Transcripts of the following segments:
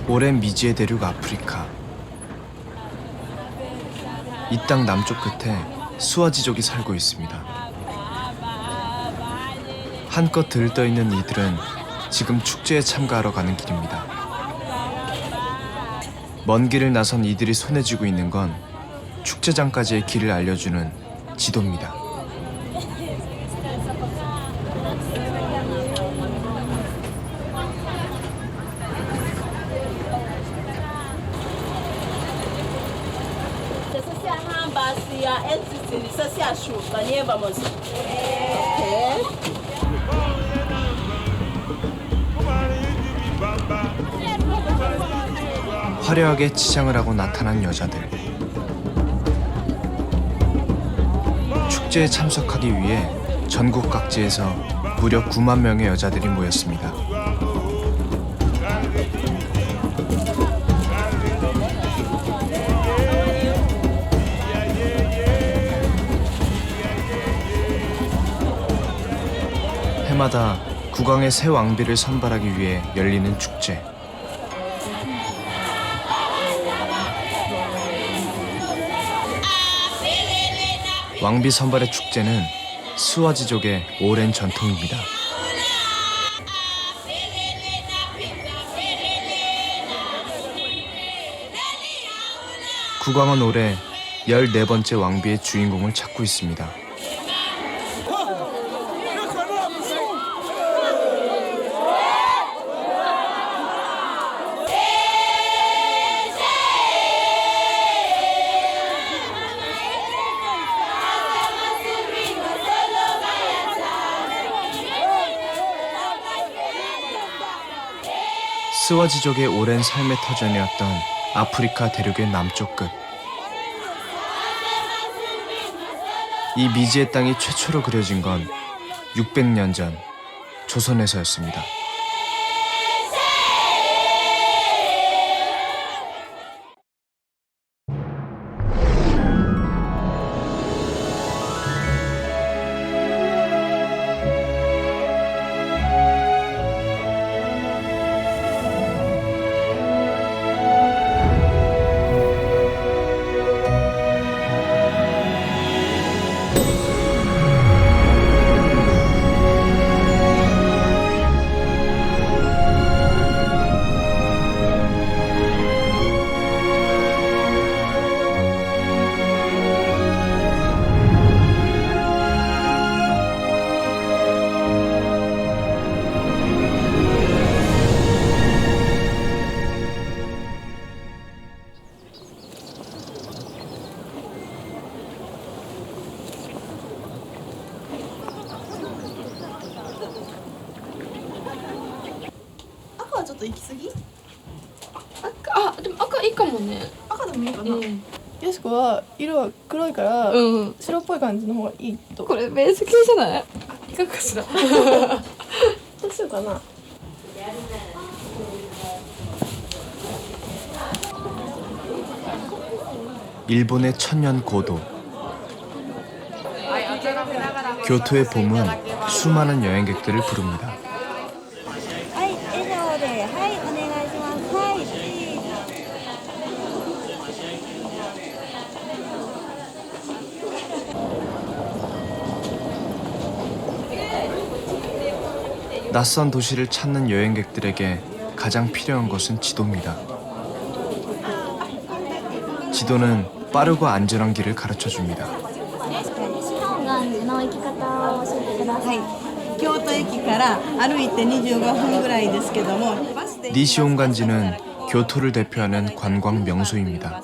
오랜 미지의 대륙 아프리카. 이 땅 남쪽 끝에 수아지족이 살고 있습니다. 한껏 들떠있는 이들은 지금 축제에 참가하러 가는 길입니다. 먼 길을 나선 이들이 손에 쥐고 있는 건 축제장까지의 길을 알려주는 지도입니다. 화려하게 치장을 하고 나타난 여자들. 축제에 참석하기 위해 전국 각지에서 무려 9만 명의 여자들이 모였습니다. 해마다 국왕의 새 왕비를 선발하기 위해 열리는 축제. 왕비 선발의 축제는 수아지족의 오랜 전통입니다. 국왕은 올해 14번째 왕비의 주인공을 찾고 있습니다. 스와지족의 오랜 삶의 터전이었던 아프리카 대륙의 남쪽 끝. 이 미지의 땅이 최초로 그려진 건 600년 전 조선에서였습니다.でも赤いいかもね。赤でもいいかな。よしこは色は黒いから、白っぽい感じの方がいいと。これベース系じゃない？いかがかしら。どうしようかな。 일본의 천년 고도. 교토의 봄은 수많은 여행객들을 부릅니다. 낯선 도시를 찾는 여행객들에게 가장 필요한 것은 지도입니다. 지도는 빠르고 안전한 길을 가르쳐줍니다. 니시온간지는 교토를 대표하는 관광 명소입니다.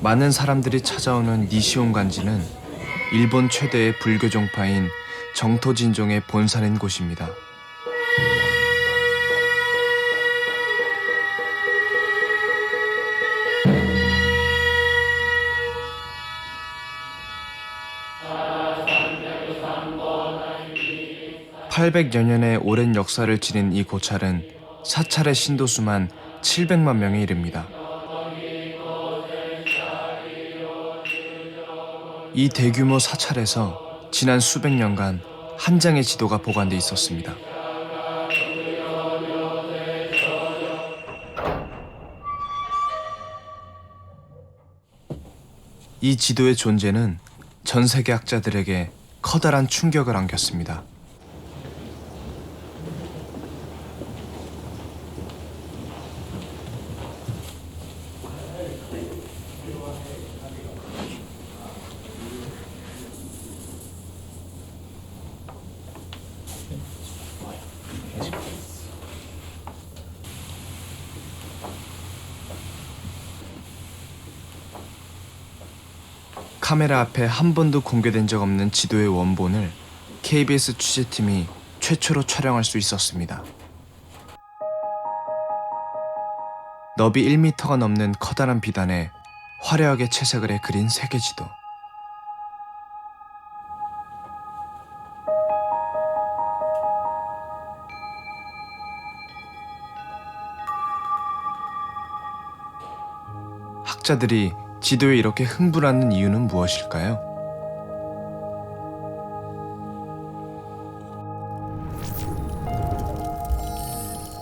많은 사람들이 찾아오는 니시온간지는 일본 최대의 불교 종파인 정토진종의 본산인 곳입니다. (800여 년의) 오랜 역사를 지닌 이 고찰은 사찰의 신도수만 700만 명에 이릅니다. 이 대규모 사찰에서 지난 수백 년간 한 장의 지도가 보관돼 있었습니다. 이 지도의 존재는 전 세계 학자들에게 커다란 충격을 안겼습니다. 카메라 앞에 한 번도 공개된 적 없는 지도의 원본을 KBS 취재팀이 최초로 촬영할 수 있었습니다. 너비 1m가 넘는 커다란 비단에 화려하게 채색을 해 그린 세계지도. 학자들이 지도에 이렇게 흥분하는 이유는 무엇일까요?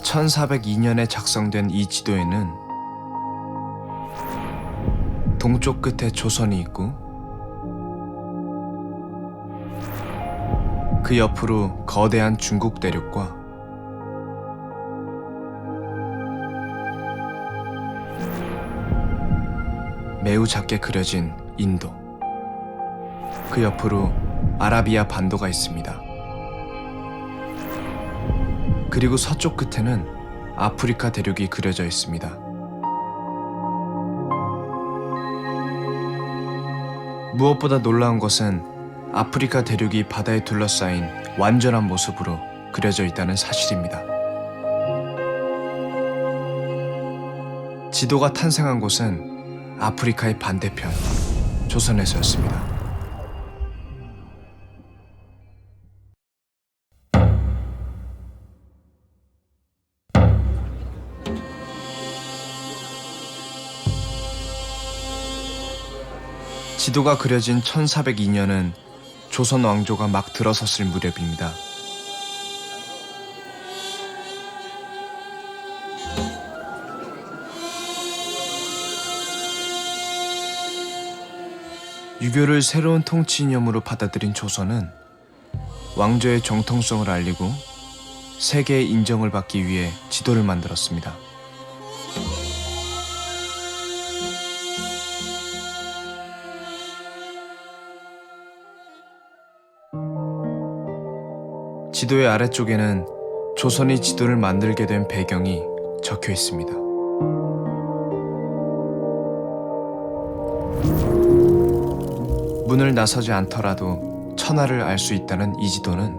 (1402년에) 작성된 이 지도에는 동쪽 끝에 조선이 있고 그 옆으로 거대한 중국 대륙과 매우 작게 그려진 인도, 그 옆으로 아라비아 반도가 있습니다. 그리고 서쪽 끝에는 아프리카 대륙이 그려져 있습니다. 무엇보다 놀라운 것은 아프리카 대륙이 바다에 둘러싸인 완전한 모습으로 그려져 있다는 사실입니다. 지도가 탄생한 곳은 아프리카의 반대편, 조선에서였습니다. 지도가 그려진 1402년은 조선 왕조가 막 들어섰을 무렵입니다. 유교를 새로운 통치 이념으로 받아들인 조선은 왕조의 정통성을 알리고 세계의 인정을 받기 위해 지도를 만들었습니다. 지도의 아래쪽에는 조선이 지도를 만들게 된 배경이 적혀 있습니다. 문을 나서지 않더라도 천하를 알 수 있다는 이 지도는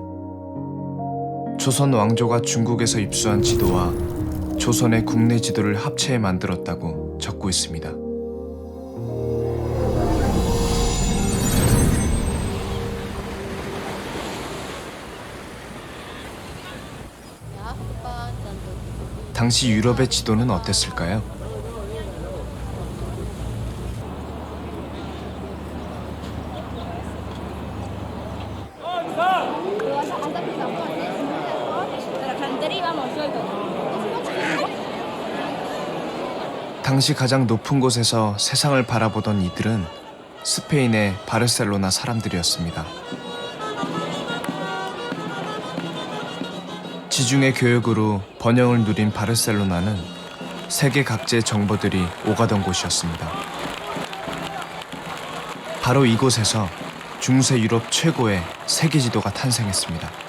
조선 왕조가 중국에서 입수한 지도와 조선의 국내 지도를 합체해 만들었다고 적고 있습니다. 당시 유럽의 지도는 어땠을까요? 당시 가장 높은 곳에서 세상을 바라보던 이들은 스페인의 바르셀로나 사람들이었습니다. 지중해 교역으로 번영을 누린 바르셀로나는 세계 각지의 정보들이 오가던 곳이었습니다. 바로 이곳에서 중세 유럽 최고의 세계 지도가 탄생했습니다.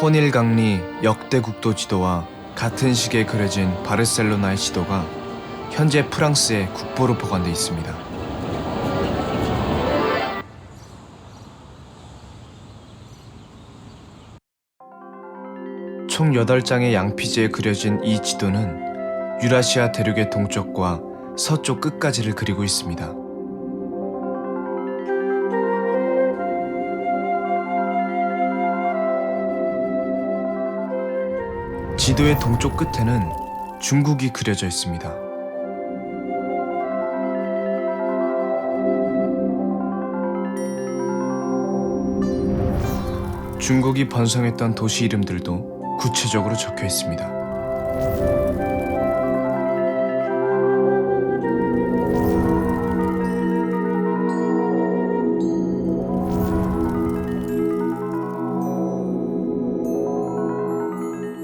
혼일강리 역대 국도 지도와 같은 시기에 그려진 바르셀로나의 지도가 현재 프랑스의 국보로 보관돼 있습니다. 총 8장의 양피지에 그려진 이 지도는 유라시아 대륙의 동쪽과 서쪽 끝까지를 그리고 있습니다. 지도의 동쪽 끝에는 중국이 그려져 있습니다. 중국이 번성했던 도시 이름들도 구체적으로 적혀 있습니다.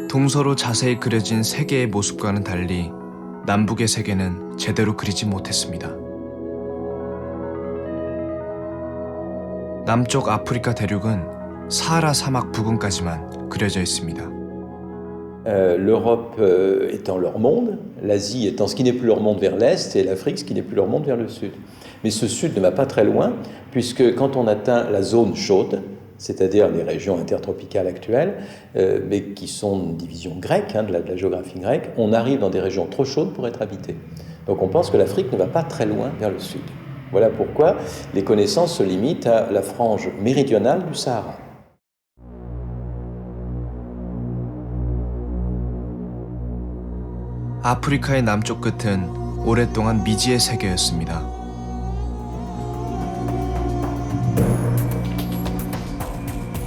동서로 자세히 그려진 세계의 모습과는 달리 남북의 세계는 제대로 그리지 못했습니다. 남쪽 아프리카 대륙은 사하라 사막 부근까지만 그려져 있습니다. L'Europe étant leur monde, l'Asie étant ce qui n'est plus leur monde vers l'Est, et l'Afrique ce qui n'est plus leur monde vers le Sud. Mais ce Sud ne va pas très loin, puisque quand on atteint la zone chaude, c'est-à-dire les régions intertropicales actuelles, mais qui sont une division grecque, de la géographie grecque, on arrive dans des régions trop chaudes pour être habitées. Donc on pense que l'Afrique ne va pas très loin vers le Sud. Voilà pourquoi les connaissances se limitent à la frange méridionale du Sahara. 아프리카의 남쪽 끝은 오랫동안 미지의 세계였습니다.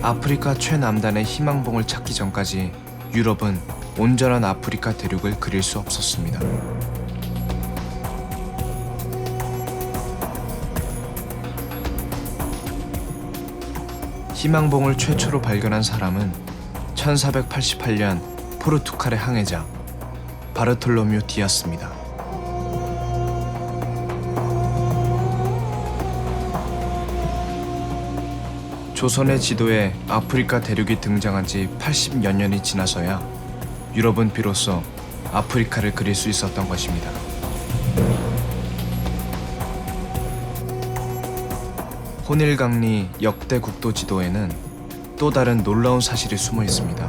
아프리카 최남단의 희망봉을 찾기 전까지 유럽은 온전한 아프리카 대륙을 그릴 수 없었습니다. 희망봉을 최초로 발견한 사람은 1488년 포르투갈의 항해자 바르톨로뮤 디아스입니다. 조선의 지도에 아프리카 대륙이 등장한 지 80여 년이 지나서야 유럽은 비로소 아프리카를 그릴 수 있었던 것입니다. 혼일강리 역대 국도 지도에는 또 다른 놀라운 사실이 숨어 있습니다.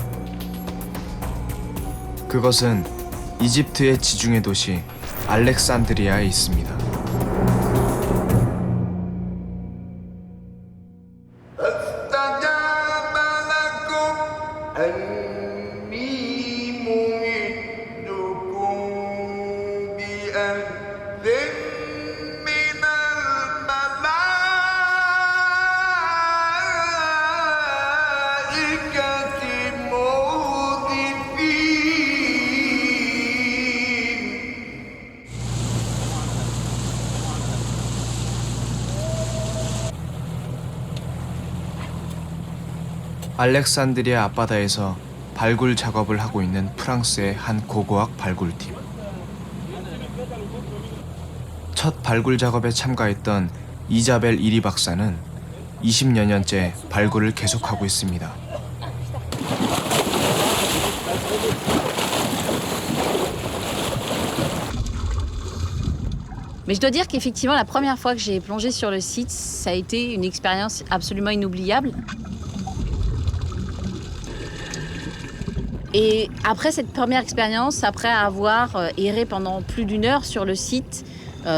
그것은 이집트의 지중해 도시 알렉산드리아에 있습니다. 알렉산드리아 앞바다에서 발굴 작업을 하고 있는 프랑스의 한 고고학 발굴팀. 첫 발굴 작업에 참가했던 이자벨 이리 박사는 20여 년째 발굴을 계속하고 있습니다. Mais je dois dire qu'effectivement, la première fois que j'ai plongé sur le site, ça a été une expérience absolument inoubliable. Et après cette première expérience, après avoir erré pendant plus d'1 heure sur le site,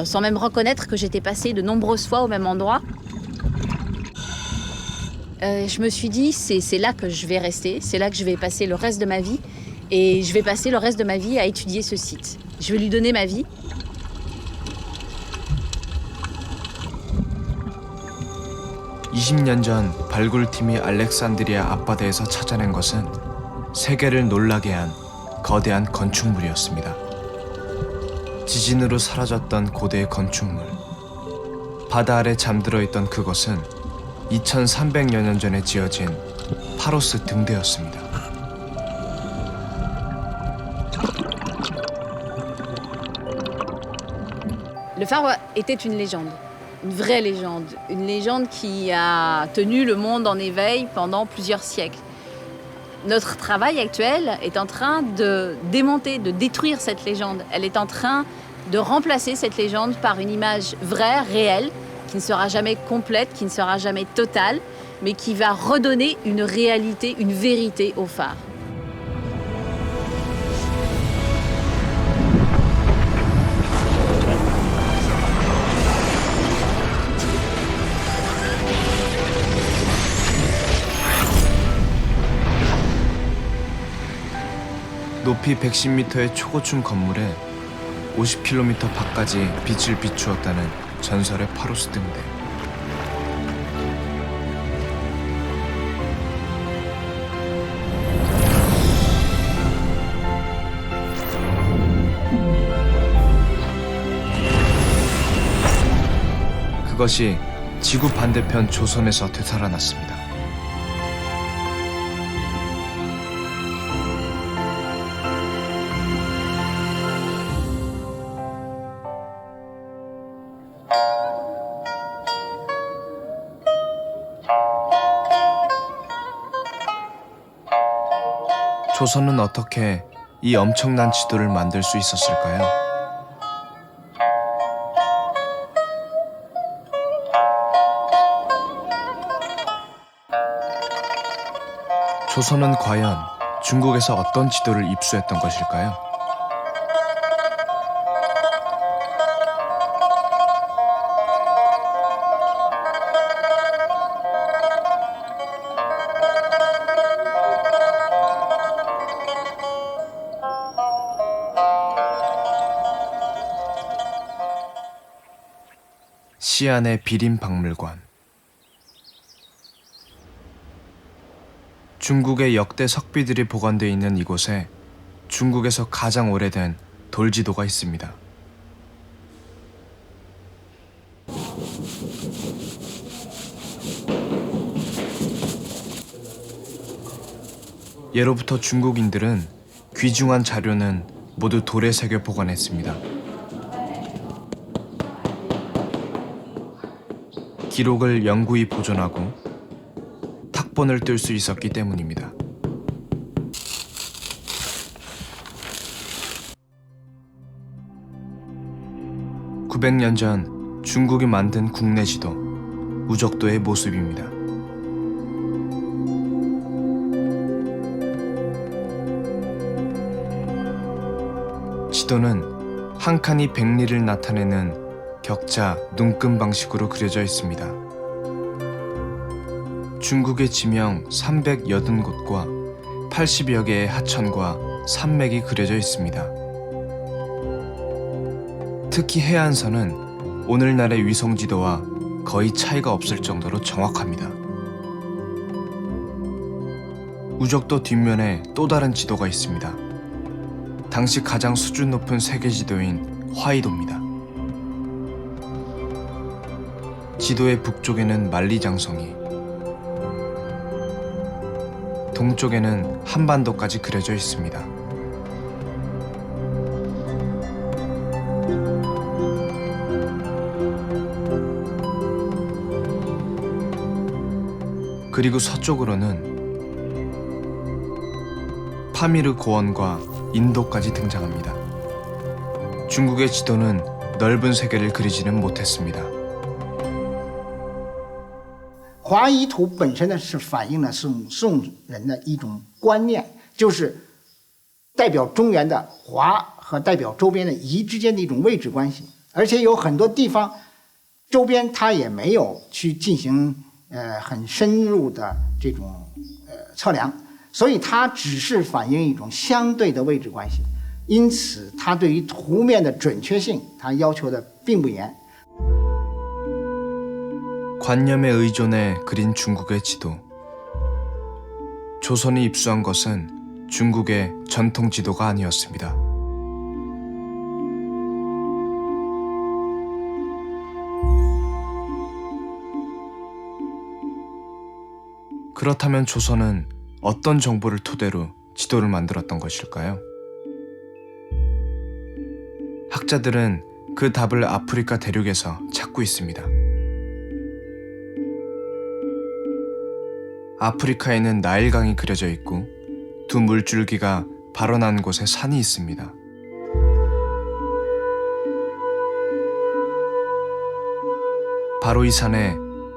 sans même reconnaître que j'étais passée de nombreuses fois au même endroit, je me suis dit, c'est là que je vais rester, c'est là que je vais passer le reste de ma vie, et je vais passer le reste de ma vie à étudier ce site. Je vais lui donner ma vie. 20년 전 발굴팀이 알렉산드리아 앞바다에서 찾아낸 것은 세계를 놀라게 한 거대한 건축물이었습니다. 지진으로 사라졌던 고대의 건축물. 바다 아래 잠들어 있던 그것은 2300여 년 전에 지어진 파로스 등대였습니다. Le phare était une légende, une vraie légende, une légende qui a tenu le monde en éveil pendant plusieurs siècles. Notre travail actuel est en train de démonter, de détruire cette légende. Elle est en train de remplacer cette légende par une image vraie, réelle, qui ne sera jamais complète, qui ne sera jamais totale, mais qui va redonner une réalité, une vérité au phare. 높이 110m의 초고층 건물에 50km 밖까지 빛을 비추었다는 전설의 파로스 등대. 그것이 지구 반대편 조선에서 되살아났습니다. 조선은 어떻게 이 엄청난 지도를 만들 수 있었을까요? 조선은 과연 중국에서 어떤 지도를 입수했던 것일까요? 시안의 비림박물관. 중국의 역대 석비들이 보관되어 있는 이곳에 중국에서 가장 오래된 돌지도가 있습니다. 예로부터 중국인들은 귀중한 자료는 모두 돌에 새겨 보관했습니다. 기록을 영구히 보존하고 탁본을 뜰 수 있었기 때문입니다. (900년) 전 중국이 만든 국내 지도, 우적도의 모습입니다. 지도는 한 칸이 백리를 나타내는 격자, 눈금 방식으로 그려져 있습니다. 중국의 지명 380곳과 80여 개의 하천과 산맥이 그려져 있습니다. 특히 해안선은 오늘날의 위성지도와 거의 차이가 없을 정도로 정확합니다. 우적도 뒷면에 또 다른 지도가 있습니다. 당시 가장 수준 높은 세계 지도인 화이도입니다. 지도의 북쪽에는 만리장성이, 동쪽에는 한반도까지 그려져 있습니다. 그리고 서쪽으로는 파미르 고원과 인도까지 등장합니다. 중국의 지도는 넓은 세계를 그리지는 못했습니다. 华夷图本身呢是反映了宋人的一种观念，就是代表中原的华和代表周边的夷之间的一种位置关系，而且有很多地方周边它也没有去进行很深入的这种测量，所以它只是反映一种相对的位置关系，因此它对于图面的准确性它要求的并不严。 관념에 의존해 그린 중국의 지도. 조선이 입수한 것은 중국의 전통 지도가 아니었습니다. 그렇다면 조선은 어떤 정보를 토대로 지도를 만들었던 것일까요? 학자들은 그 답을 아프리카 대륙에서 찾고 있습니다. 아프리카에는 나일강이 그려져 있고 두 물줄기가 발원한 곳에 산이 있습니다. 바로 이 산에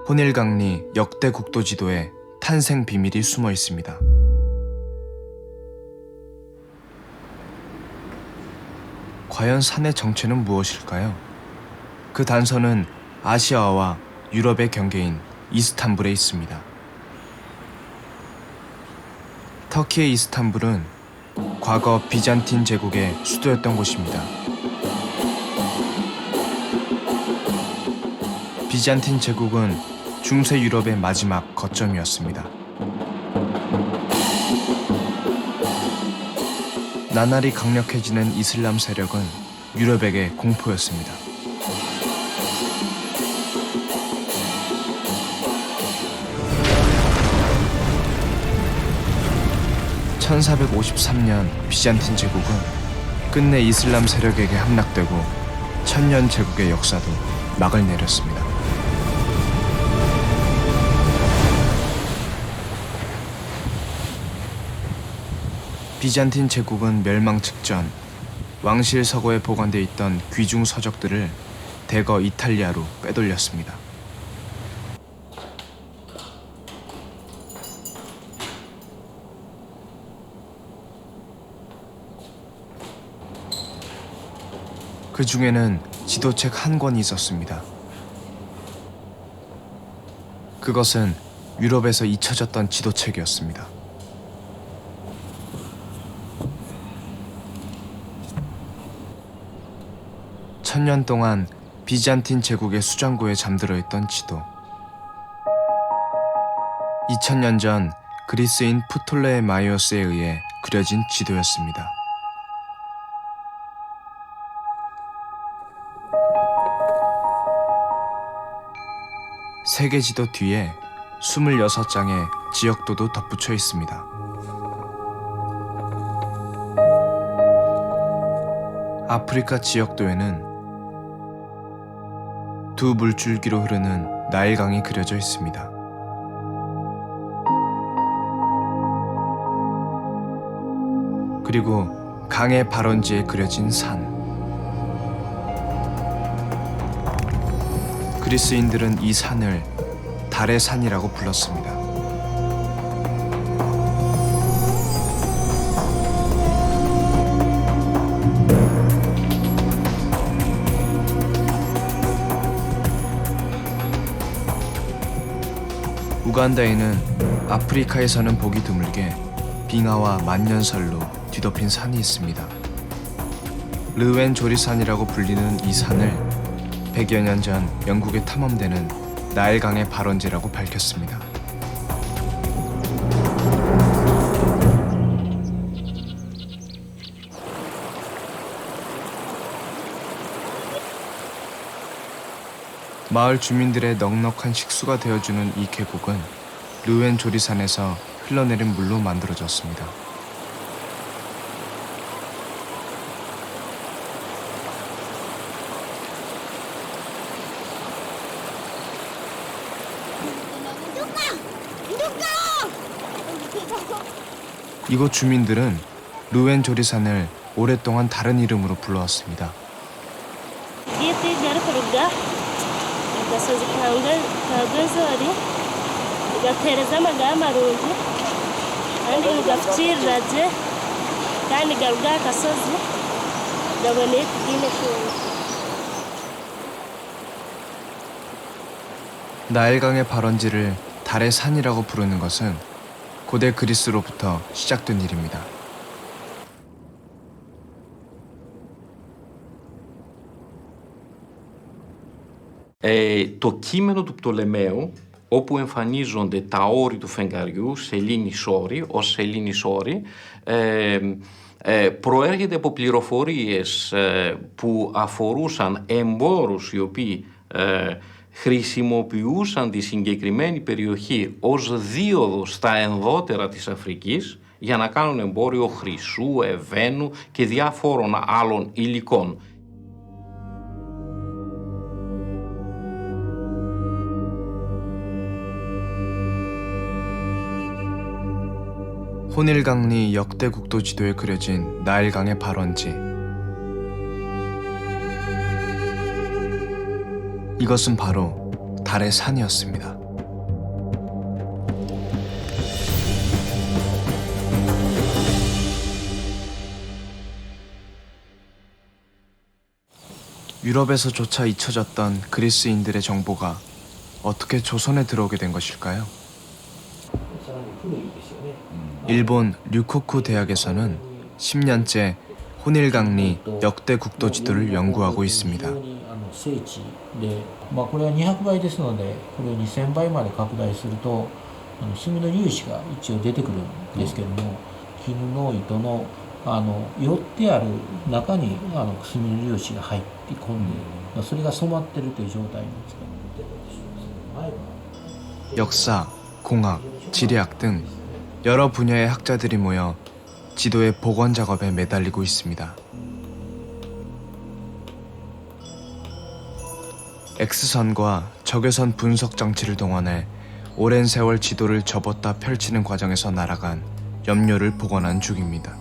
혼일강리 역대 국도 지도에 탄생 비밀이 숨어 있습니다. 과연 산의 정체는 무엇일까요? 그 단서는 아시아와 유럽의 경계인 이스탄불에 있습니다. 터키의 이스탄불은 과거 비잔틴 제국의 수도였던 곳입니다. 비잔틴 제국은 중세 유럽의 마지막 거점이었습니다. 나날이 강력해지는 이슬람 세력은 유럽에게 공포였습니다. (1453년) 비잔틴 제국은 끝내 이슬람 세력에게 함락되고 천년 제국의 역사도 막을 내렸습니다. 비잔틴 제국은 멸망 직전 왕실 서고에 보관돼 있던 귀중 서적들을 대거 이탈리아로 빼돌렸습니다. 그 중에는 지도책 한 권이 있었습니다. 그것은 유럽에서 잊혀졌던 지도책이었습니다. 천년 동안 비잔틴 제국의 수장고에 잠들어 있던 지도. 2000년 전 그리스인 프톨레마이오스에 의해 그려진 지도였습니다. 세계 지도 뒤에 26장의 지역도도 덧붙여 있습니다. 아프리카 지역도에는 두 물줄기로 흐르는 나일강이 그려져 있습니다. 그리고 강의 발원지에 그려진 산. 그리스인들은 이 산을 달의 산이라고 불렀습니다. 우간다에는 아프리카에서는 보기 드물게 빙하와 만년설로 뒤덮인 산이 있습니다. 르웬 조리산이라고 불리는 이 산을 100여 년 전 영국의 탐험대는 나일강의 발원지라고 밝혔습니다. 마을 주민들의 넉넉한 식수가 되어주는 이 계곡은 르웬 조리산에서 흘러내린 물로 만들어졌습니다. 이곳 주민들은 르웬 조리산을 오랫동안 다른 이름으로 불러왔습니다. 나일강의 발원지를 달의 산이라고 부르는 것은 고대 그리스로부터 시작된 일입니다. Το κείμενο του Πτολεμαίου, όπου εμφανίζονται τα όρη του φεγγαριού, σελήνης όρη, ως σελήνης όρη, προέρχεται από πληροφορίες που αφορούσαν εμπόρους οι οποίοι χρησιμοποιούσαν τη συγκεκριμένη περιοχή ως δίωδο στα ενδότερα της Αφρικής για να κάνουν εμπόριο χρυσού, ευαίνου και διάφορων άλλων υλικών. 혼일강리 역대 국도 지도에 그려진 나일강의 발원지. 이것은 바로 달의 산이었습니다. 유럽에서조차 잊혀졌던 그리스인들의 정보가 어떻게 조선에 들어오게 된 것일까요? 일본 류코쿠 대학에서는 10년째 혼일강리 역대 국도 지도를 연구하고 있습니다. 聖地で、これは200倍ですので、これを2000倍まで拡大すると墨の粒子が一応出てくるんですけども、絹の糸の寄ってある中に墨の粒子が入って込んで、それが染まってるという状態につかってるでしょう。 역사, 공학, 지리학 등 여러 분야의 학자들이 모여 지도의 복원 작업에 매달리고 있습니다. X선과 적외선 분석 장치를 동원해 오랜 세월 지도를 접었다 펼치는 과정에서 날아간 염료를 복원한 중입니다.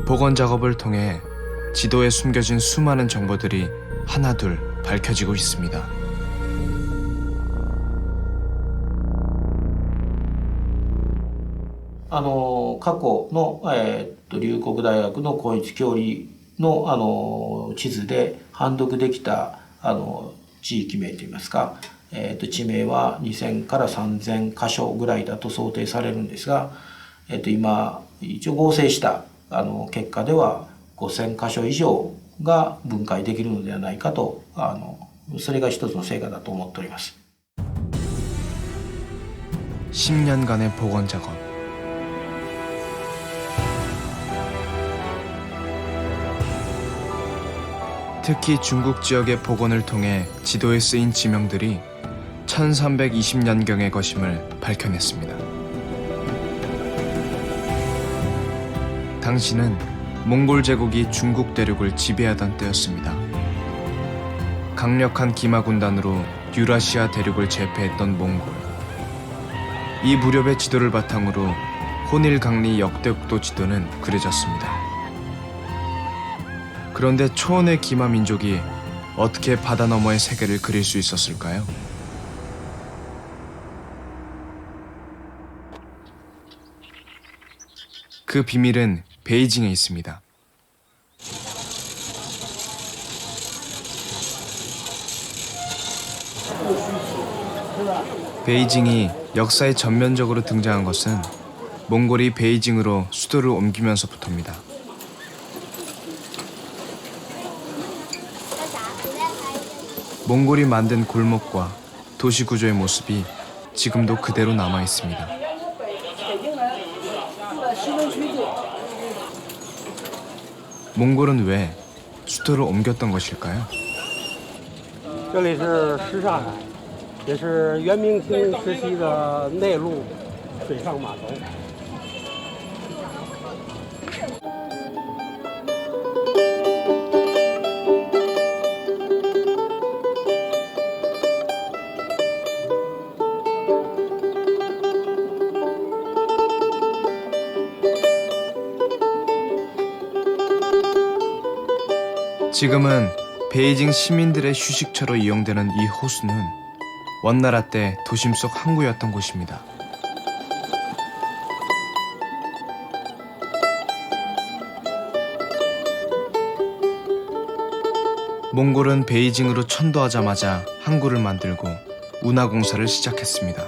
복원 작업을 통해 지도에 숨겨진 수많은 정보들이 하나둘 밝혀지고 있습니다.過去の、龍谷大学の公立教理の、地図で判読できた地域名といいますか、地名は2000から3000箇所ぐらいだと想定されるんですが、今一応合成した結果では5000箇所以上が分解できるのではないかと、それが一つの成果だと思っております。 10년간의 복원 작업. 특히 중국 지역의 복원을 통해 지도에 쓰인 지명들이 1320년경의 것임을 밝혀냈습니다. 당시는 몽골 제국이 중국 대륙을 지배하던 때였습니다. 강력한 기마 군단으로 유라시아 대륙을 제패했던 몽골. 이 무렵의 지도를 바탕으로 혼일강리 역대국도 지도는 그려졌습니다. 그런데 초원의 기마 민족이 어떻게 바다 너머의 세계를 그릴 수 있었을까요? 그 비밀은 베이징에 있습니다. 베이징이 역사에 전면적으로 등장한 것은 몽골이 베이징으로 수도를 옮기면서부터입니다. 몽골이 만든 골목과 도시 구조의 모습이 지금도 그대로 남아 있습니다. 몽골은 왜 수도를 옮겼던 것일까요? 这里是什刹海，也是元明清时期的内陆水上码头。 지금은 베이징 시민들의 휴식처로 이용되는 이 호수는 원나라 때 도심 속 항구였던 곳입니다. 몽골은 베이징으로 천도하자마자 항구를 만들고 운하공사를 시작했습니다.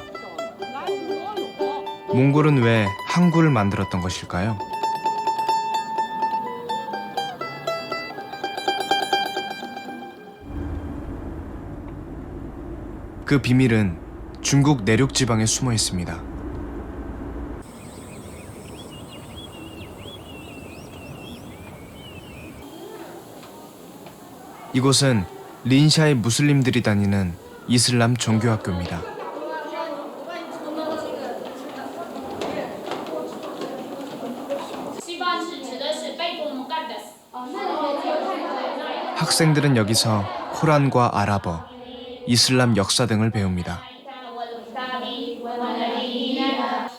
몽골은 왜 항구를 만들었던 것일까요? 그 비밀은 중국 내륙 지방에 숨어 있습니다. 이곳은 린샤의 무슬림들이 다니는 이슬람 종교학교입니다. 학생들은 여기서 코란과 아랍어, 이슬람 역사 등을 배웁니다.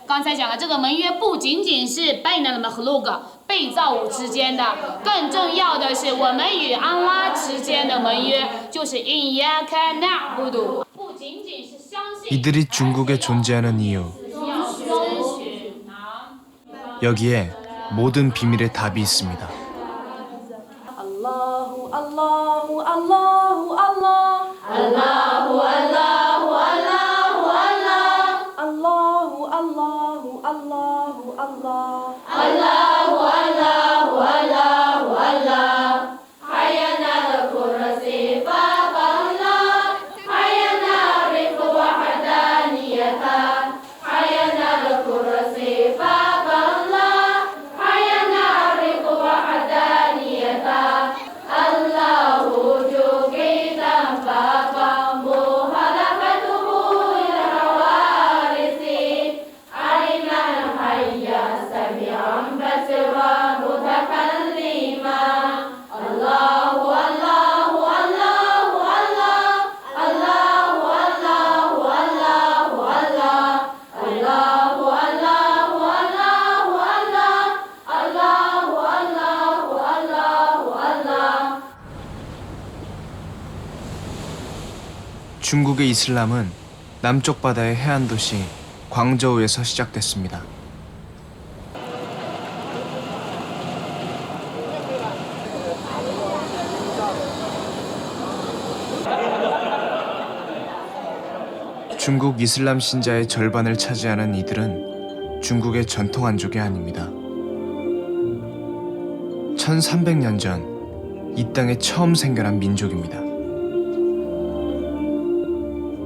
刚才讲的这个盟约不仅仅是贝纳的和洛格被造物之间的，更重要的是我们与安拉之间的盟约，就是因亚卡纳布杜。不仅仅是相信 이들이 중국에 존재하는 이유. 여기에 모든 비밀의 답이 있습니다. 알라후 알라후 알라후 알라 알라후 알라후 알라후 알라후 중국의 이슬람은 남쪽 바다의 해안 도시 광저우에서 시작됐습니다. 중국 이슬람 신자의 절반을 차지하는 이들은 중국의 전통 한족이 아닙니다. 1300년 전 이 땅에 처음 생겨난 민족입니다.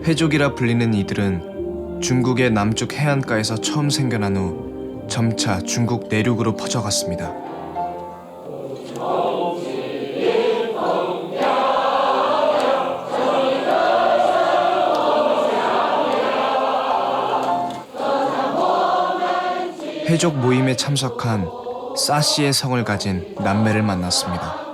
회족이라 불리는 이들은 중국의 남쪽 해안가에서 처음 생겨난 후 점차 중국 내륙으로 퍼져갔습니다. 회족 모임에 참석한 사씨의 성을 가진 남매를 만났습니다.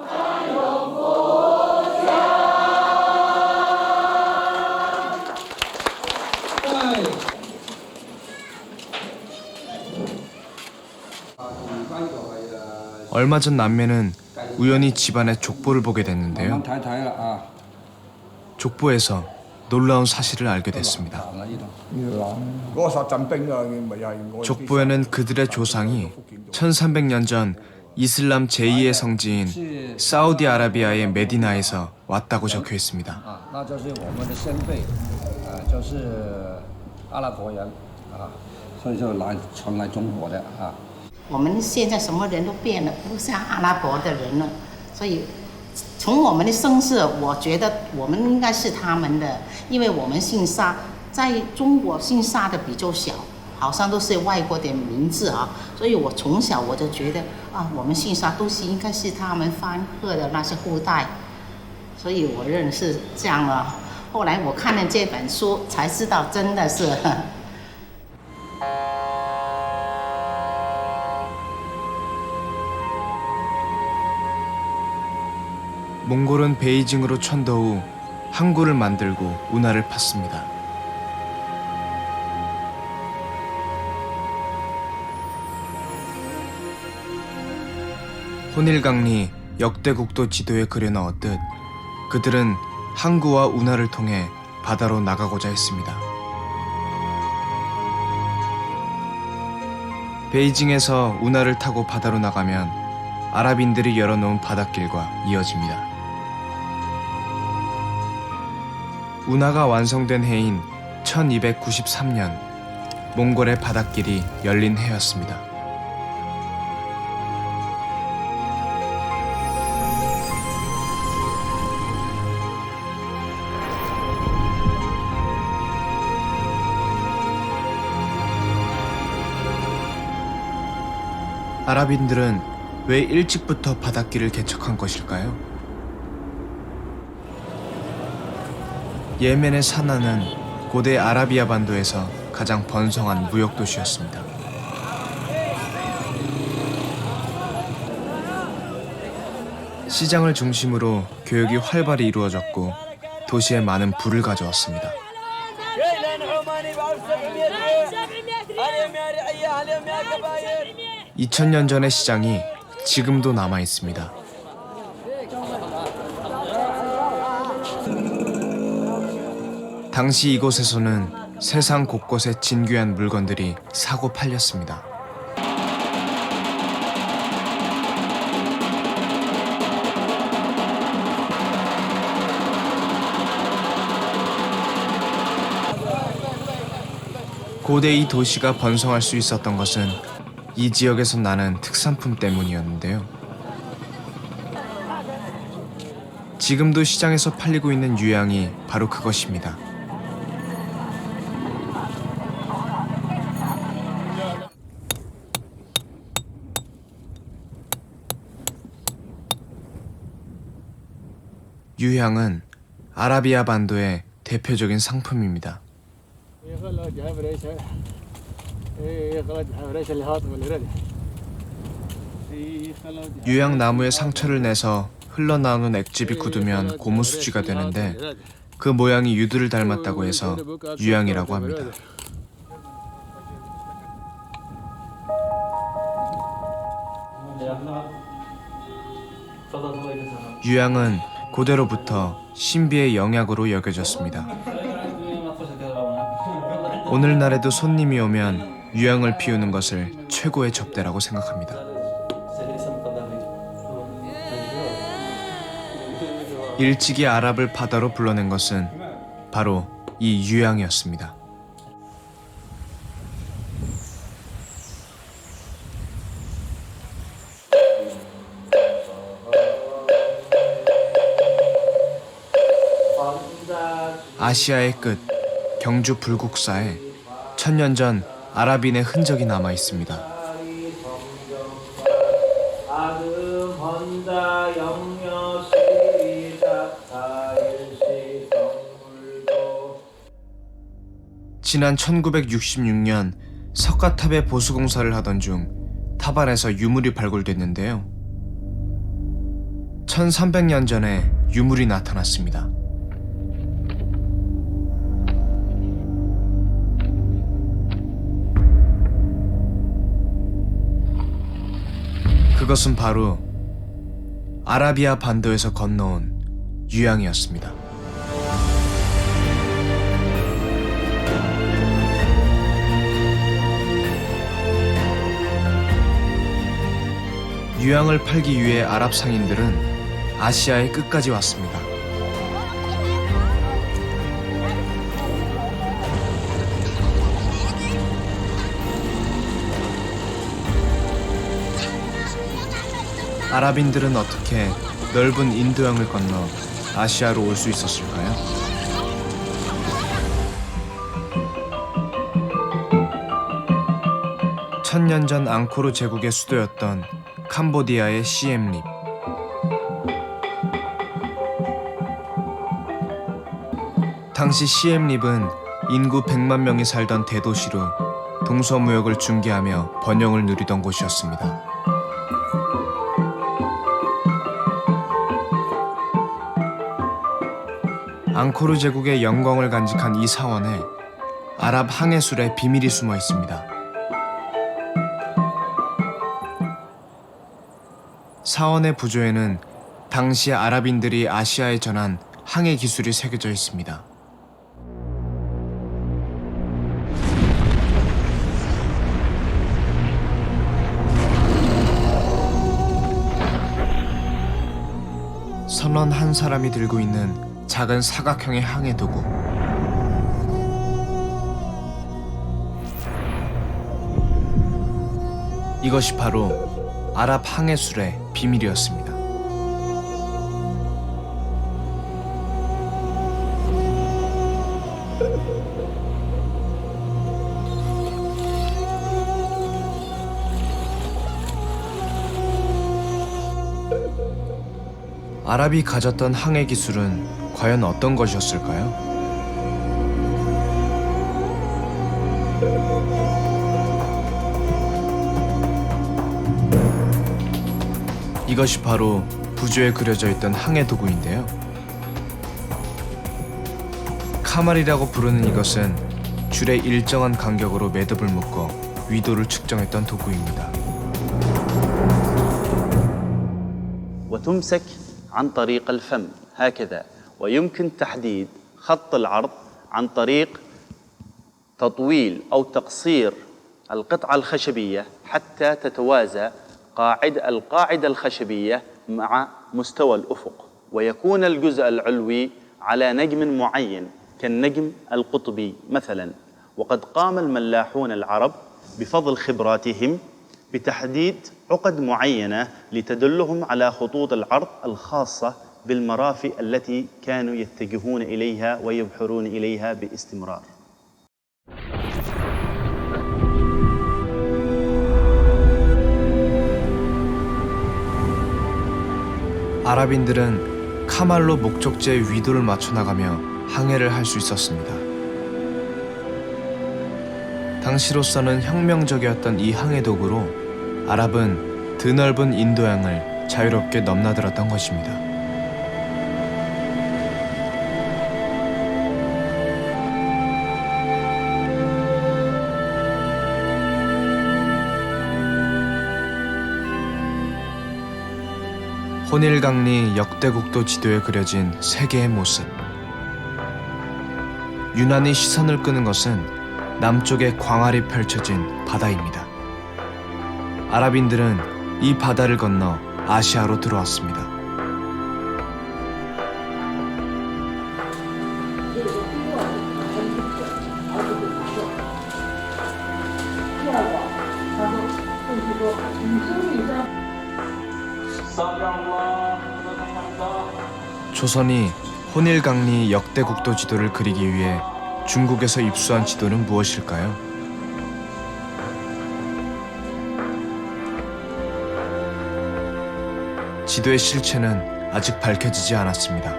얼마 전 남매는 우연히 집안의 족보를 보게 됐는데요. 족보에서 놀라운 사실을 알게 됐습니다. 족보에는 그들의 조상이 1300년 전 이슬람 제2의 성지인 사우디아라비아의 메디나에서 왔다고 적혀 있습니다.我们现在什么人都变了，不像阿拉伯的人了，所以从我们的身世，我觉得我们应该是他们的，因为我们姓沙，在中国姓沙的比较小，好像都是外国的名字啊，所以我从小我就觉得啊，我们姓沙都是应该是他们翻赫的那些后代，所以我认是这样了。后来我看了这本书，才知道真的是。몽골은 베이징으로 천도 후 항구를 만들고 운하를 팠습니다. 혼일강리 역대국도 지도에 그려넣었듯 그들은 항구와 운하를 통해 바다로 나가고자 했습니다. 베이징에서 운하를 타고 바다로 나가면 아랍인들이 열어놓은 바닷길과 이어집니다. 운하가 완성된 해인 1293년 몽골의 바닷길이 열린 해였습니다. 아랍인들은 왜 일찍부터 바닷길을 개척한 것일까요? 예멘의 사나는 고대 아라비아 반도에서 가장 번성한 무역 도시였습니다. 시장을 중심으로 교역이 활발히 이루어졌고 도시에 많은 부를 가져왔습니다. 2000년 전의 시장이 지금도 남아 있습니다. 당시 이곳에서는 세상 곳곳에 진귀한 물건들이 사고 팔렸습니다. 고대 이 도시가 번성할 수 있었던 것은 이 지역에서 나는 특산품 때문이었는데요. 지금도 시장에서 팔리고 있는 유향이 바로 그것입니다. 유향은 아라비아 반도의 대표적인 상품입니다. 유향 나무에 상처를 내서 흘러나오는 액즙이 굳으면 고무수지가 되는데 그 모양이 유두를 닮았다고 해서 유향이라고 합니다. 유향은 고대로부터 신비의 영약으로 여겨졌습니다. 오늘날에도 손님이 오면 유향을 피우는 것을 최고의 접대라고 생각합니다. 일찍이 아랍을 바다로 불러낸 것은 바로 이 유향이었습니다. 아시아의 끝, 경주 불국사에 천년 전 아랍인의 흔적이 남아 있습니다. 지난 1966년 석가탑의 보수공사를 하던 중 탑안에서 유물이 발굴됐는데요. 1300년 전에 유물이 나타났습니다. 그것은 바로 아라비아 반도에서 건너온 유향이었습니다. 유향을 팔기 위해 아랍 상인들은 아시아의 끝까지 왔습니다. 아랍인들은 어떻게 넓은 인도양을 건너 아시아로 올 수 있었을까요? 천년 전 앙코르 제국의 수도였던 캄보디아의 시엠립. 당시 시엠립은 인구 100만 명이 살던 대도시로 동서무역을 중개하며 번영을 누리던 곳이었습니다. 앙코르 제국의 영광을 간직한 이 사원에 아랍 항해술의 비밀이 숨어 있습니다. 사원의 부조에는 당시 아랍인들이 아시아에 전한 항해 기술이 새겨져 있습니다. 선원 한 사람이 들고 있는 작은 사각형의 항해 도구. 이것이 바로 아랍 항해술의 비밀이었습니다. 아랍이 가졌던 항해 기술은 과연 어떤 것이었을까요? 이것이 바로 부조에 그려져 있던 항해 도구인데요. 카말이라고 부르는 이것은 줄에 일정한 간격으로 매듭을 묶어 위도를 측정했던 도구입니다. وتمسك عن طريق الفم هكذا ويمكن تحديد خط العرض عن طريق تطويل أو تقصير القطعة الخشبية حتى تتوازى القاعدة الخشبية مع مستوى الأفق ويكون الجزء العلوي على نجم معين كالنجم القطبي مثلا وقد قام الملاحون العرب بفضل خبراتهم بتحديد عقد معينة لتدلهم على خطوط العرض الخاصة بالمرافئ التي كانوا يتجهون إليها ويبحرون إليها باستمرار. 아랍인들은 카말로 목적지의 위도를 맞춰 나가며 항해를 할 수 있었습니다. 당시로서는 혁명적이었던 이 항해 도구로 아랍은 드넓은 인도양을 자유롭게 넘나들었던 것입니다. 혼일강리 역대국도 지도에 그려진 세 개의 모습. 유난히 시선을 끄는 것은 남쪽에 광활히 펼쳐진 바다입니다. 아랍인들은 이 바다를 건너 아시아로 들어왔습니다. 조선이 혼일강리 역대국도 지도를 그리기 위해 중국에서 입수한 지도는 무엇일까요? 지도의 실체는 아직 밝혀지지 않았습니다.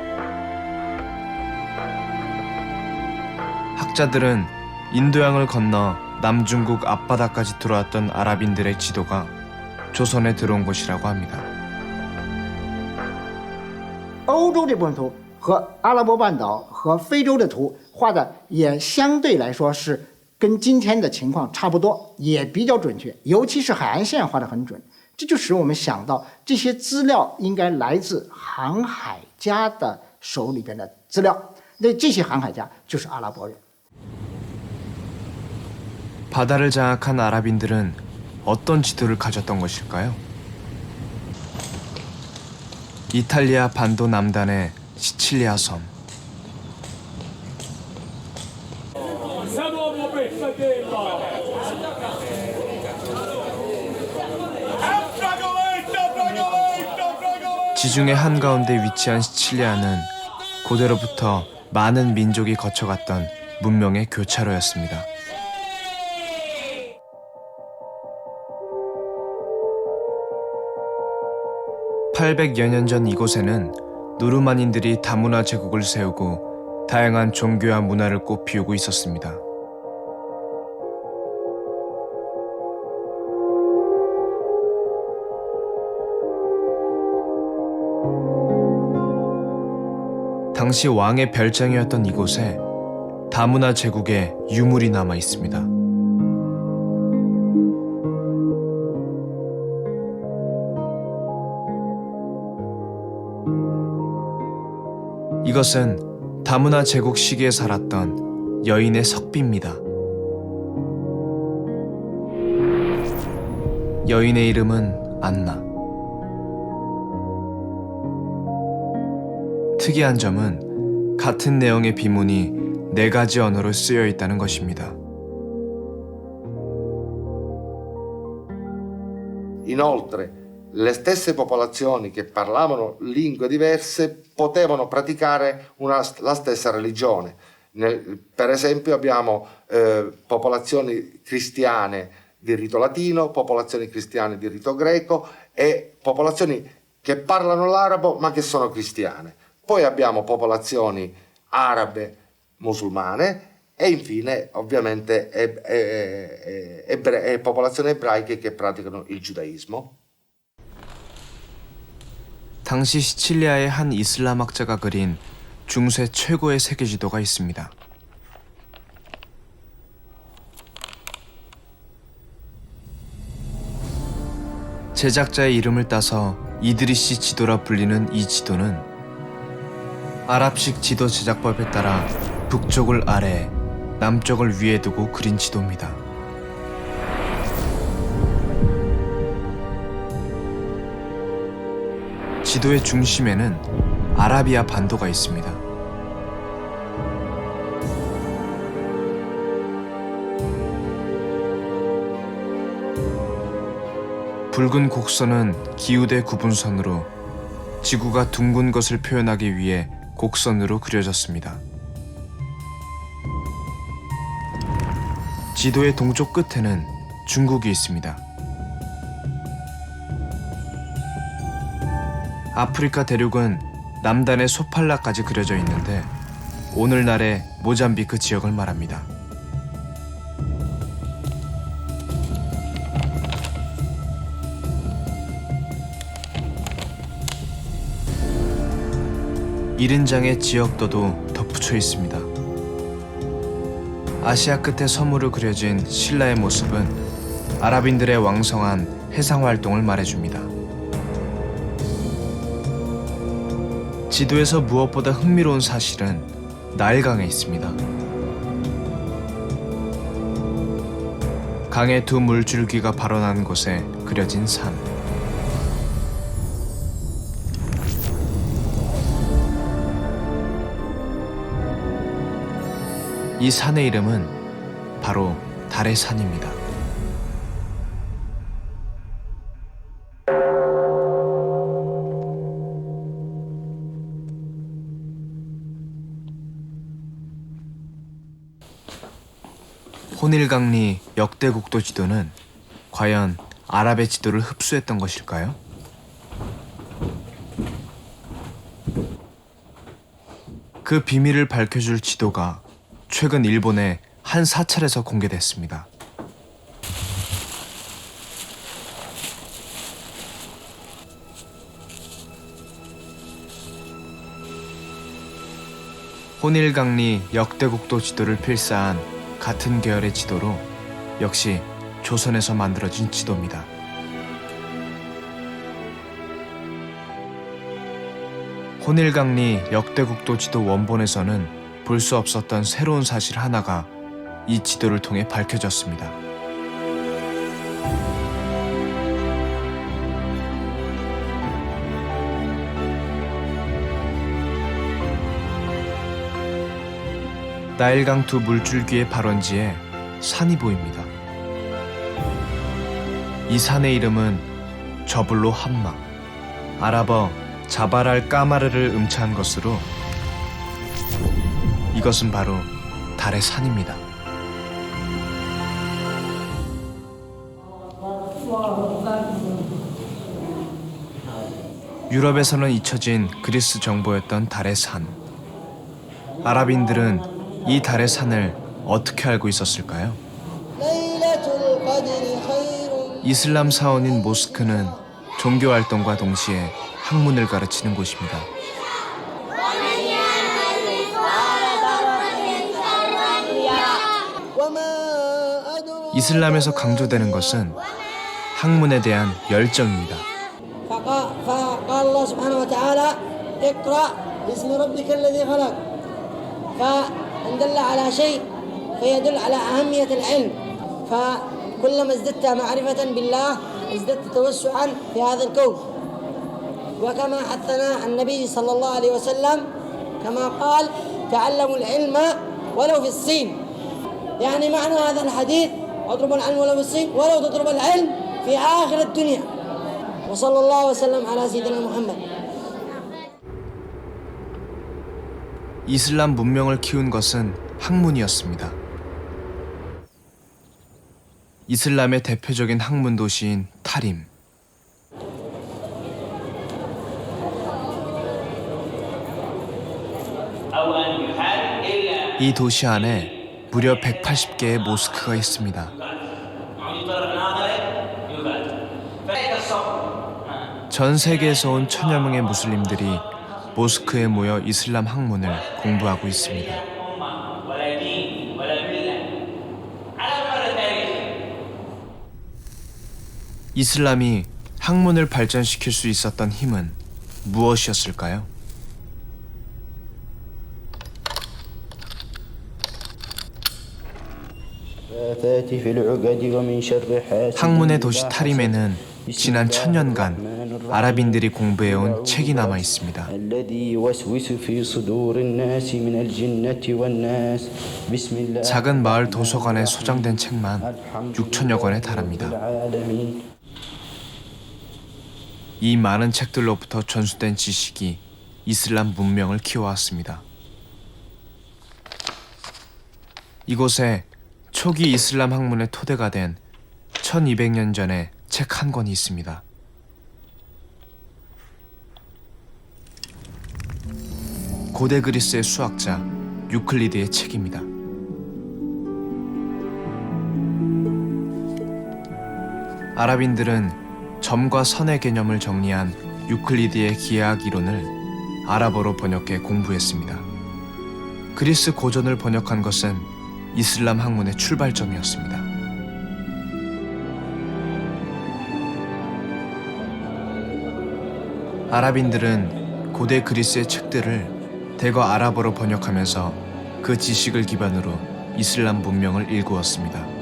학자들은 인도양을 건너 남중국 앞바다까지 들어왔던 아랍인들의 지도가 조선에 들어온 것이라고 합니다. 欧洲这部分图和阿拉伯半岛和非洲的图画的也相对来说是跟今天的情况差不多，也比较准确，尤其是海岸线画得很准。这就使我们想到这些资料应该来自航海家的手里边的资料，那这些航海家就是阿拉伯人。 바다를 장악한 아랍인들은 어떤 지도를 가졌던 것일까요? 이탈리아 반도 남단의 시칠리아 섬. 지중해 한가운데 위치한 시칠리아는 고대로부터 많은 민족이 거쳐갔던 문명의 교차로였습니다. (800여 년) 전 이곳에는 노르만인들이 다문화 제국을 세우고 다양한 종교와 문화를 꽃피우고 있었습니다. 당시 왕의 별장이었던 이곳에 다문화 제국의 유물이 남아 있습니다. 이것은 다문화 제국 시기에 살았던 여인의 석비입니다. 여인의 이름은 안나. 특이한 점은 같은 내용의 비문이 4가지 언어로 쓰여 있다는 것입니다. Inoltre, le stesse popolazioni che parlavano lingue diverse potevano praticare la stessa religione. Per esempio abbiamo popolazioni cristiane di rito latino, popolazioni cristiane di rito greco e popolazioni che parlano l'arabo ma che sono cristiane. Poi abbiamo popolazioni arabe musulmane e infine ovviamente popolazioni ebraiche che praticano il giudaismo. 당시 시칠리아의 한 이슬람 학자가 그린 중세 최고의 세계 지도가 있습니다. 제작자의 이름을 따서 이드리시 지도라 불리는 이 지도는 아랍식 지도 제작법에 따라 북쪽을 아래에, 남쪽을 위에 두고 그린 지도입니다. 지도의 중심에는 아라비아 반도가 있습니다. 붉은 곡선은 기후대 구분선으로 지구가 둥근 것을 표현하기 위해 곡선으로 그려졌습니다. 지도의 동쪽 끝에는 중국이 있습니다. 아프리카 대륙은 남단의 소팔라까지 그려져 있는데 오늘날의 모잠비크 지역을 말합니다. 이른장의 지역도도 덧붙여 있습니다. 아시아 끝에 섬으로 그려진 신라의 모습은 아랍인들의 왕성한 해상 활동을 말해줍니다. 지도에서 무엇보다 흥미로운 사실은 나일강에 있습니다. 강의 두 물줄기가 발원하는 곳에 그려진 산. 이 산의 이름은 바로 달의 산입니다. 혼일강리 역대 국도 지도는 과연 아랍의 지도를 흡수했던 것일까요? 그 비밀을 밝혀줄 지도가 최근 일본의 한 사찰에서 공개됐습니다. 혼일강리 역대 국도 지도를 필사한 같은 계열의 지도로 역시 조선에서 만들어진 지도입니다. 혼일강리 역대 국도 지도 원본에서는 볼 수 없었던 새로운 사실 하나가 이 지도를 통해 밝혀졌습니다. 나일강 두 물줄기의 발원지에 산이 보입니다. 이 산의 이름은 저블로 함마, 아랍어 자발알 까마르를 음차한 것으로 이것은 바로 달의 산입니다. 유럽에서는 잊혀진 그리스 정보였던 달의 산. 아랍인들은 이 달의 산을 어떻게 알고 있었을까요? 이슬람 사원인 모스크는 종교 활동과 동시에 학문을 가르치는 곳입니다. 이슬람에서 강조되는 것은 학문에 대한 열정입니다. فقال الله سبحانه وتعالى اقرأ باسم ربك الذي خلق فإن دل على شيء فيدل على أهمية العلم فكلما ازددت معرفة بالله ازددت توسعا في هذا الكون وكما حثنا النبي صلى الله عليه وسلم كما قال تعلموا العلم ولو في الصين يعني معنى هذا الحديث اضربوا العلم ولو في الصين ولو تضرب العلم في آخر الدنيا وصلى الله وسلم على سيدنا محمد. 이슬람 문명을 키운 것은 학문이었습니다. 이슬람의 대표적인 학문 도시인 타림. 이 도시 안에 무려 180개의 모스크가 있습니다. 전 세계에서 온 천여 명의 무슬림들이 모스크에 모여 이슬람 학문을 공부하고 있습니다. 이슬람이 학문을 발전시킬 수 있었던 힘은 무엇이었을까요? 학문의 도시 타림에는 지난 1000년간 아랍인들이 공부해온 책이 남아 있습니다. 작은 마을 도서관에 소장된 책만 6천여 권에 달합니다. 이 많은 책들로부터 전수된 지식이 이슬람 문명을 키워왔습니다. 이곳에 초기 이슬람 학문의 토대가 된 1200년 전의 책 한 권이 있습니다. 고대 그리스의 수학자 유클리드의 책입니다. 아랍인들은 점과 선의 개념을 정리한 유클리드의 기하학 이론을 아랍어로 번역해 공부했습니다. 그리스 고전을 번역한 것은 이슬람 학문의 출발점이었습니다. 아랍인들은 고대 그리스의 책들을 대거 아랍어로 번역하면서 그 지식을 기반으로 이슬람 문명을 일구었습니다.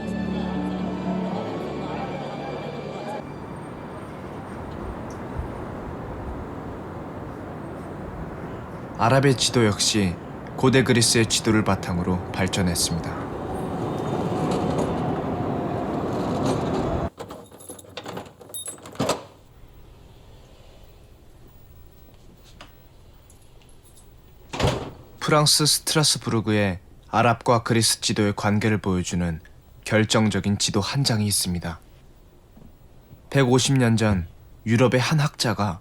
아랍의 지도 역시 고대 그리스의 지도를 바탕으로 발전했습니다. 프랑스 스트라스부르그의 아랍과 그리스 지도의 관계를 보여주는 결정적인 지도 한 장이 있습니다. 150년 전 유럽의 한 학자가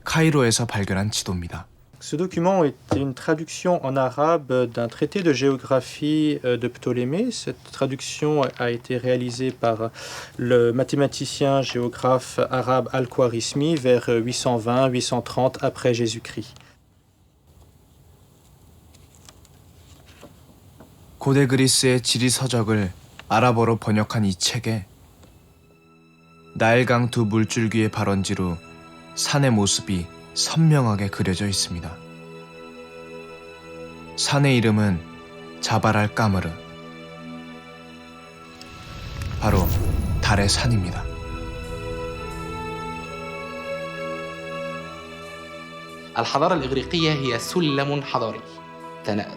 카이로에서 발견한 지도입니다. Ce document est une traduction en arabe d'un traité de géographie de Ptolémée. Cette traduction a été réalisée par le mathématicien géographe arabe Al-Khwarizmi vers 820-830 après Jésus-Christ. 고대 그리스의 지리 서적을 아랍어로 번역한 이 책에 나일강 두 물줄기의 발원지로 산의 모습이 선명하게 그려져 있습니다. 산의 이름은 자발 까무르, 바로 달의 산입니다. الحضارة الإغريقية هي سلم حضاري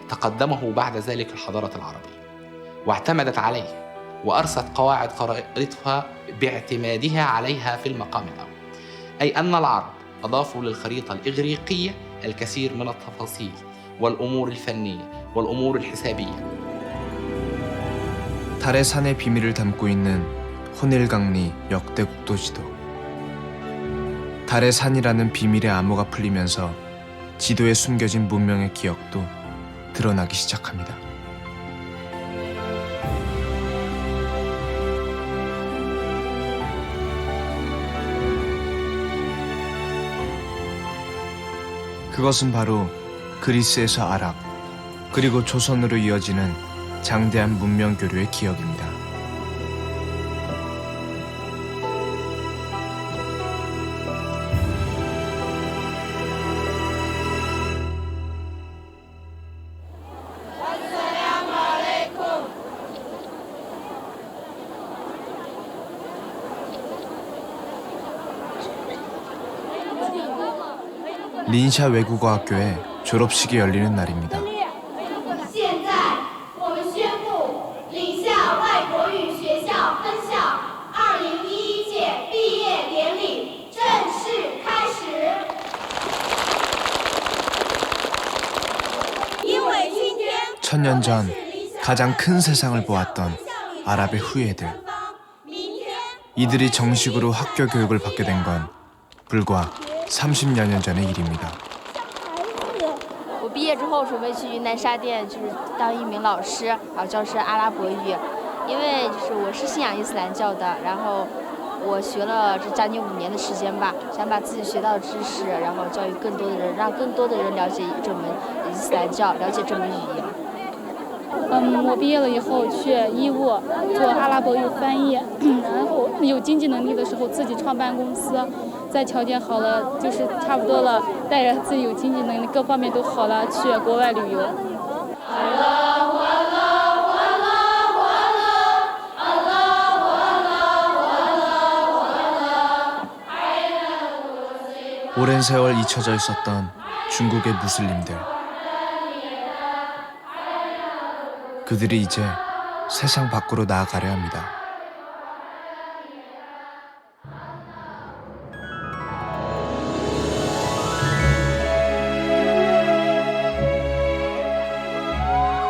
تقدمه بعد ذلك الحضارة العربية واعتمدت عليه وأرست قواعد خرائطها باعتمادها عليها في المقام الأول، أي أن العرب أضافوا للخريطة الإغريقية الكثير من التفاصيل والأمور الفنية والأمور الحسابية. 달의 산의 비밀을 담고 있는 혼일강리 역대국도 지도. 달의 산이라는 비밀의 암호가 풀리면서 지도에 숨겨진 문명의 기억도 드러나기 시작합니다. 그것은 바로 그리스에서 아랍, 그리고 조선으로 이어지는 장대한 문명 교류의 기억입니다. 린샤 외국어학교의 졸업식이 열리는 날입니다. 천년 전 가장 큰 세상을 보았던 아랍의 후예들. 이들이 정식으로 학교 교육을 받게 된 건 불과 30여 년 전의 일입니다. 我毕业之后准备去南沙店，就是当一名老师，然后教授阿拉伯语。因为就是我是信仰伊斯兰教的，然后我学了这将近5年的时间吧，想把自己学到的知识，然后教育更多的人，让更多的人了解这门伊斯兰教，了解这门语言。我毕业了以后去医务做阿拉伯语翻译，然后有经济能力的时候自己创办公司，在条件好了，就是差不多了，带着自己有经济能力，各方面都好了，去国外旅游。 오랜 세월 잊혀져 있었던 중국의 무슬림들. 그들이 이제 세상 밖으로 나아가려 합니다.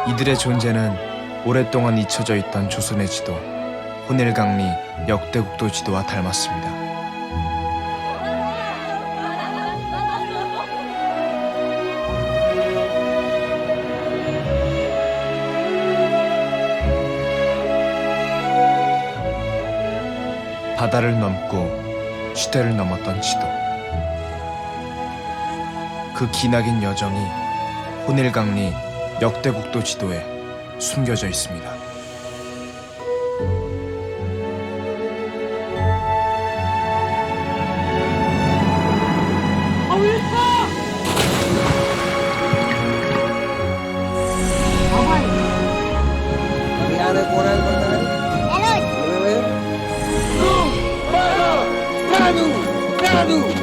이들의 존재는 오랫동안 잊혀져 있던 조선의 지도, 혼일강리 역대국도 지도와 닮았습니다. 바다를 넘고 시대를 넘었던 지도. 그 기나긴 여정이 혼일강리 역대국도 지도에 숨겨져 있습니다. ಯಾರೇ ಕೋರಾಲ್ ಬರ್ತಾರೆ Nadu! Nadu!